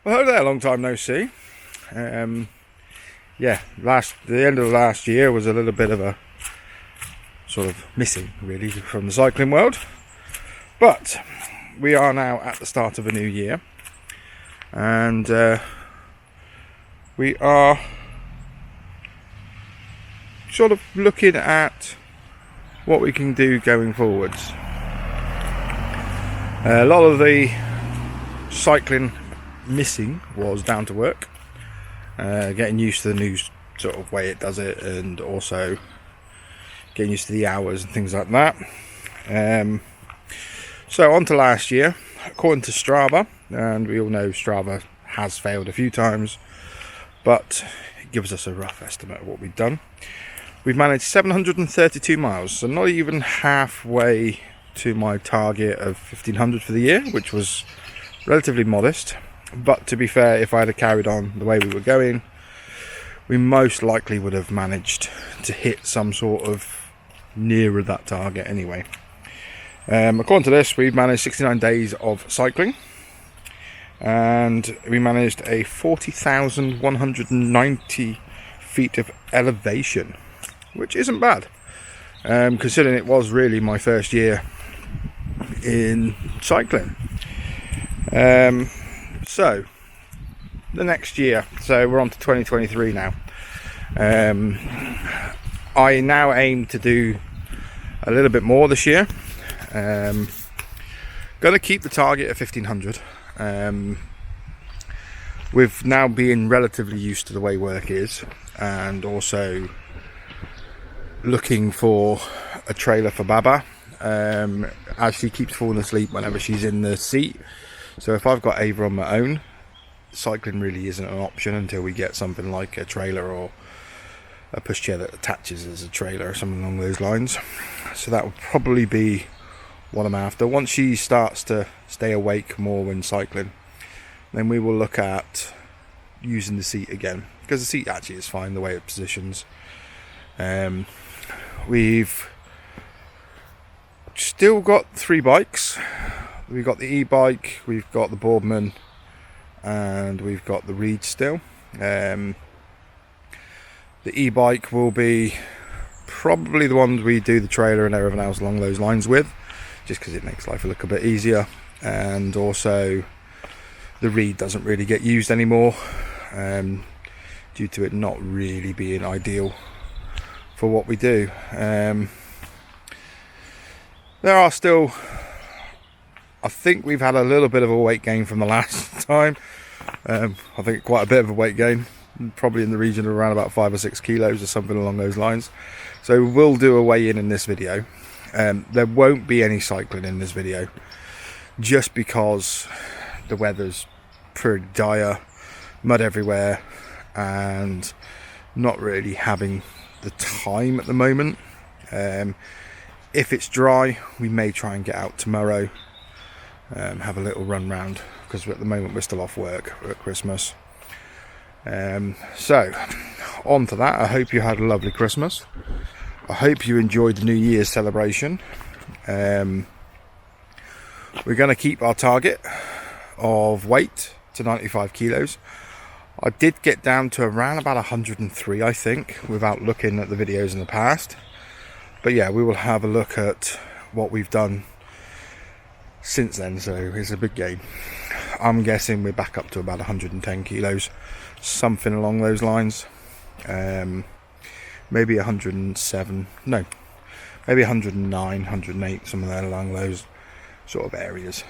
Well, hello there, long time no see. Yeah, the end of last year was a little bit of a sort of missing, really, from the cycling world. But we are now at the start of a new year, and we are sort of looking at what we can do going forwards. A lot of the cycling missing was down to work, getting used to the new sort of way it does it, and also getting used to the hours and things like that. So on to last year, according to Strava, and we all know Strava has failed a few times, but it gives us a rough estimate of what we've done. We've managed 732 miles, so not even halfway to my target of 1500 for the year, which was relatively modest. But to be fair, if I had carried on the way we were going, we most likely would have managed to hit some sort of nearer that target anyway. According to this, we've managed 69 days of cycling, and we managed a 40,190 feet of elevation, which isn't bad, considering it was really my first year in cycling. So the next year, so we're on to 2023 now. I now aim to do a little bit more this year. Going to keep the target of 1500. With now being relatively used to the way work is, and also looking for a trailer for Baba, as she keeps falling asleep whenever she's in the seat. So if I've got Ava on my own, cycling really isn't an option until we get something like a trailer or a pushchair that attaches as a trailer or something along those lines. So that would probably be what I'm after. Once she starts to stay awake more when cycling, then we will look at using the seat again, because the seat actually is fine the way it positions. We've still got 3 bikes. We've got the e-bike, we've got the Boardman, and we've got the Reed still. The e-bike will be probably the one we do the trailer and everything else along those lines with, just because it makes life look a bit easier. And also the Reed doesn't really get used anymore, due to it not really being ideal for what we do. There are still, I think we've had a little bit of a weight gain from the last time. I think quite a bit of a weight gain, probably in the region of around about 5 or 6 kilos or something along those lines. So we'll do a weigh in this video. There won't be any cycling in this video, just because the weather's pretty dire, mud everywhere, and not really having the time at the moment. If it's dry, we may try and get out tomorrow, have a little run round, because at the moment we're still off work at Christmas. So on to that. I hope you had a lovely Christmas. I hope you enjoyed the New Year's celebration. We're going to keep our target of weight to 95 kilos. I did get down to around about 103, I think, without looking at the videos in the past. But yeah, we will have a look at what we've done since then. So it's a big gain. I'm guessing we're back up to about 110 kilos, something along those lines. Maybe 107, no, maybe 109, 108, somewhere along those sort of areas.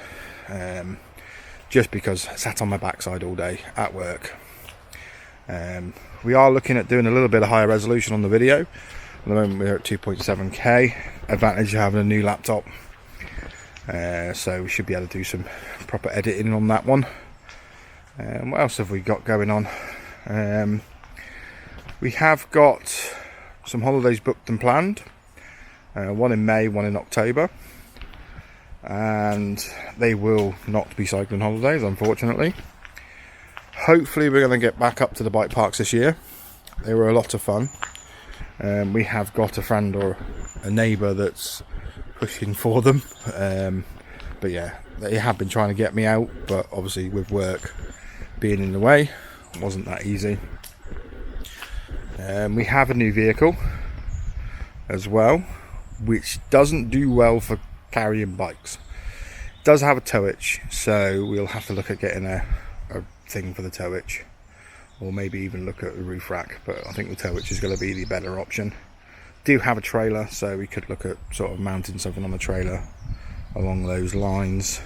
Just because I sat on my backside all day at work. We are looking at doing a little bit of higher resolution on the video. At the moment we're at 2.7K. Advantage of having a new laptop. So we should be able to do some proper editing on that one. What else have we got going on? We have got some holidays booked and planned. One in May, one in October. And they will not be cycling holidays, unfortunately. Hopefully we're going to get back up to the bike parks this year. They were a lot of fun. We have got a friend or a neighbour that's pushing for them. But yeah, they have been trying to get me out, but obviously with work being in the way. It wasn't that easy. We have a new vehicle as well, which doesn't do well for carrying bikes. It does have a tow hitch, so we'll have to look at getting a thing for the tow hitch, or maybe even look at the roof rack, but I think the tow hitch is going to be the better option. Do have a trailer, so we could look at sort of mounting something on the trailer along those lines.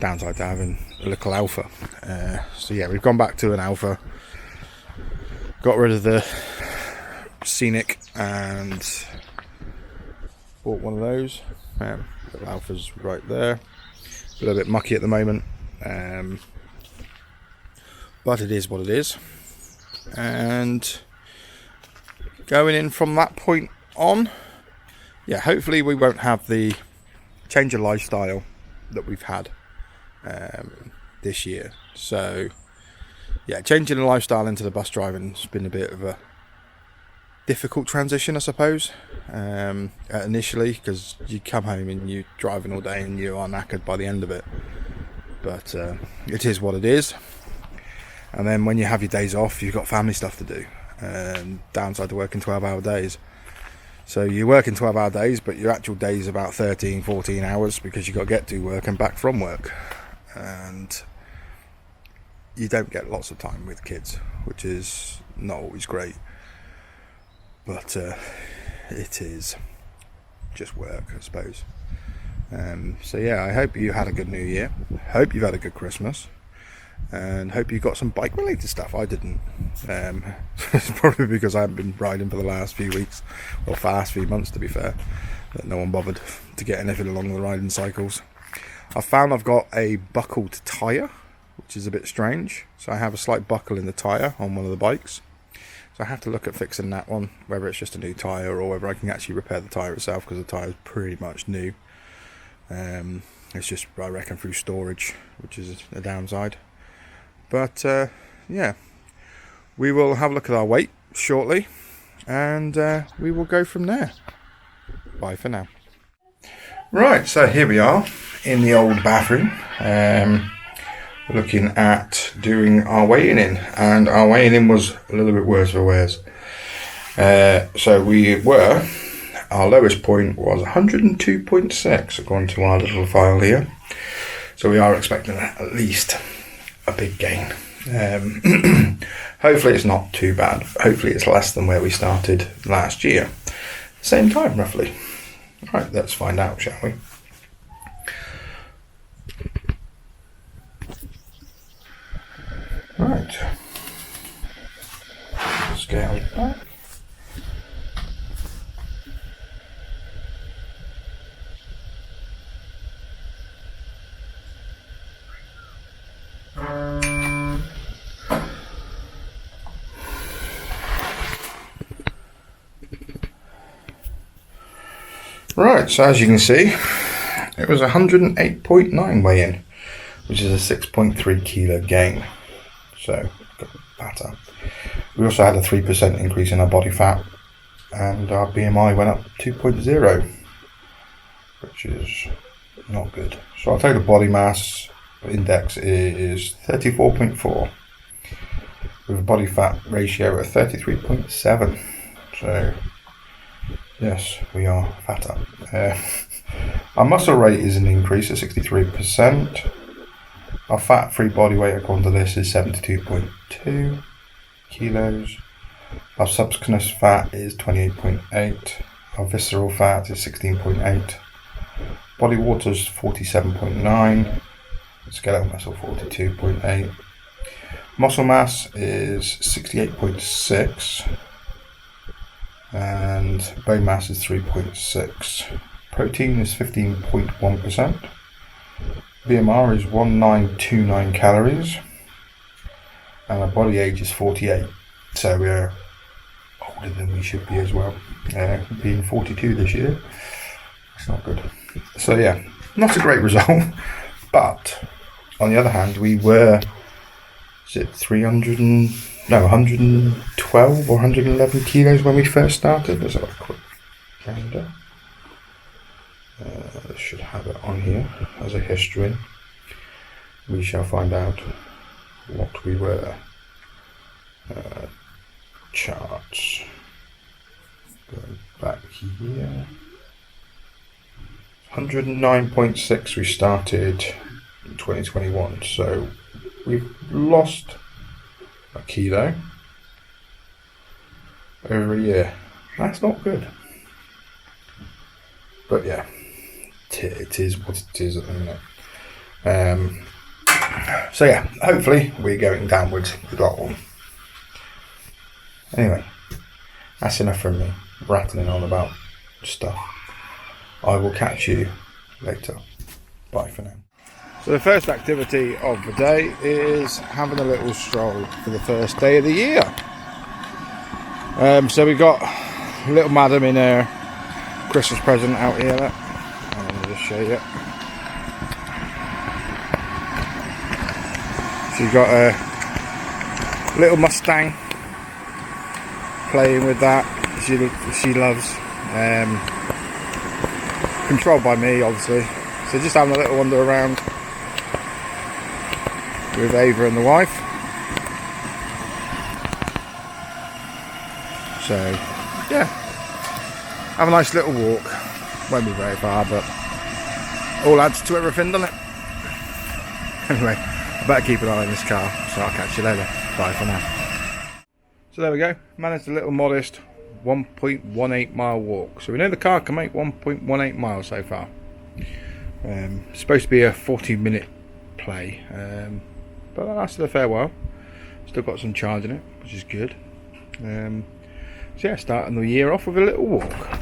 Downside to having a little Alfa. So yeah, we've gone back to an Alfa, got rid of the Scenic and bought one of those. Little Alfa's right there, a little bit mucky at the moment, but it is what it is. And going in from that point on, yeah, hopefully we won't have the change of lifestyle that we've had this year. So yeah, changing the lifestyle into the bus driving has been a bit of a difficult transition, I suppose, initially, because you come home and you're driving all day and you are knackered by the end of it. But it is what it is. And then when you have your days off, you've got family stuff to do. Downside to working 12-hour days. So you work in 12-hour days, but your actual day is about 13, 14 hours because you've got to get to work and back from work. And you don't get lots of time with kids, which is not always great. But it is just work, I suppose. So yeah, I hope you had a good New Year. Hope you've had a good Christmas. And hope you got some bike related stuff. I didn't. It's probably because I haven't been riding for the last few weeks, or for the last few months to be fair, that no one bothered to get anything along the riding cycles. I found I've got a buckled tyre, which is a bit strange. So I have a slight buckle in the tyre on one of the bikes. So I have to look at fixing that one, whether it's just a new tyre or whether I can actually repair the tyre itself, because the tyre is pretty much new. It's just, I reckon, through storage, which is a downside. But yeah, we will have a look at our weight shortly, and we will go from there. Bye for now. Right, so here we are in the old bathroom, looking at doing our weighing in, and our weighing in was a little bit worse for wears. So our lowest point was 102.6 according to our little file here. So we are expecting at least a big gain. Hopefully it's not too bad. Hopefully it's less than where we started last year. Same time roughly. Right, let's find out, shall we? Right. Scale it back. Right, so as you can see, it was 108.9 weigh-in, which is a 6.3 kilo gain. So, got that up. We also had a 3% increase in our body fat, and our BMI went up 2.0, which is not good. So our total body mass index is 34.4, with a body fat ratio of 33.7. So yes, we are fatter. Our muscle rate is an increase of 63%. Our fat-free body weight according to this is 72.2 kilos. Our subcutaneous fat is 28.8. Our visceral fat is 16.8. Body water is 47.9. Skeletal muscle 42.8. Muscle mass is 68.6. And bone mass is 3.6. Protein is 15.1%. BMR is 1929 calories. And our body age is 48. So we're older than we should be as well. Being 42 this year. It's not good. So yeah, not a great result. But on the other hand, we were, is it 112 or 111 kilos when we first started. Let's have a quick calendar. Should have it on here as a history. We shall find out. what we were. Charts. Go back here. 109.6 we started in 2021, so we've lost a kilo over a year. That's not good. But yeah, it is what it is at the minute. So yeah, hopefully we're going downwards with that one. Anyway, that's enough from me rattling on about stuff. I will catch you later. Bye for now. So the first activity of the day is having a little stroll for the first day of the year. So we got little madam in her Christmas present out here. Look. I'll just show you. She's got a little Mustang, playing with that. She loves. Controlled by me, obviously. So just having a little wander around with Ava and the wife. So yeah, have a nice little walk. Won't be very far, but all adds to everything, doesn't it? Anyway, I better keep an eye on this car, so I'll catch you later. Bye for now. So there we go, managed a little modest 1.18 mile walk. So we know the car can make 1.18 miles so far. It's supposed to be a 40-minute play, but that lasted a fair while. Still got some charge in it, which is good. So yeah, starting the year off with a little walk.